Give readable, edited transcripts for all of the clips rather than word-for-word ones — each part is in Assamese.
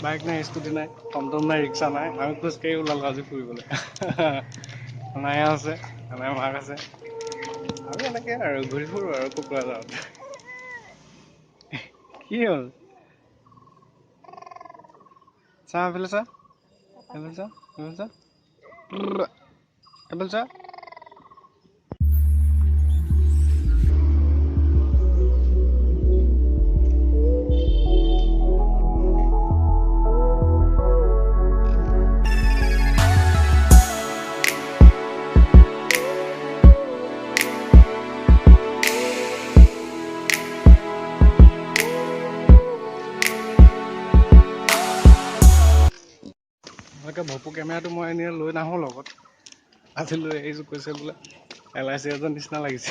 বাইক নাই, স্কুটি নাই, টমটম নাই, ৰিক্সা নাই, আমি খোজকাঢ়ি ওলালো আজি ফুৰিবলৈ। মায়ে আছে, আমাৰ মাক আছে, আমি এনেকে আৰু ঘূৰি ফুৰো আৰু কোকৰাঝাৰত। কি হ'ল? চা এইফালে চা, এইফালে চা, এইফালে চা, এইফালে চা। ভপু কেমেৰাটো মই এনেই লৈ নাহোঁ লগত, আজি লৈ আহিছোঁ, কৈছে বোলে LIC এজন নিচিনা লাগিছে।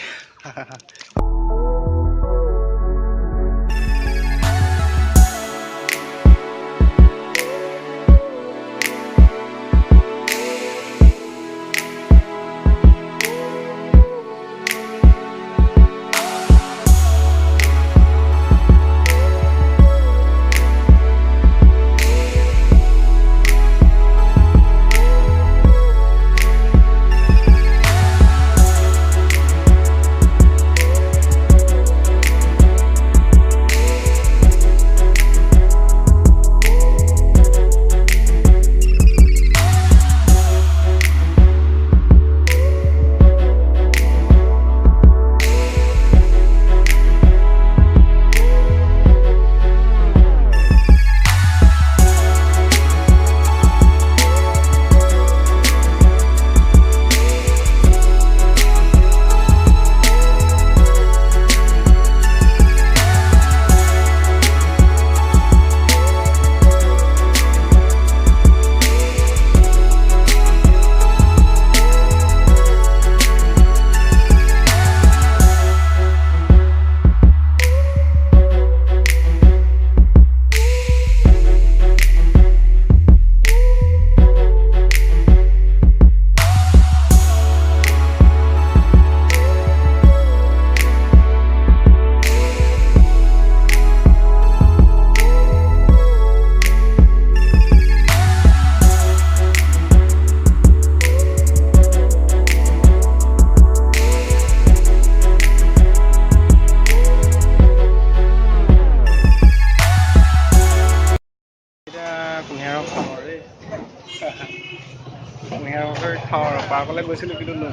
কুঁহিয়াৰ খাওঁ আৰু পাৰ্কলৈ গৈছিলোঁ, কিন্তু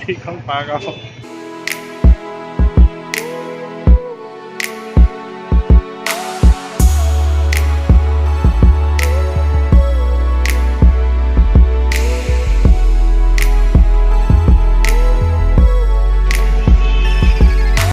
যিখন পাৰ্ক আৰু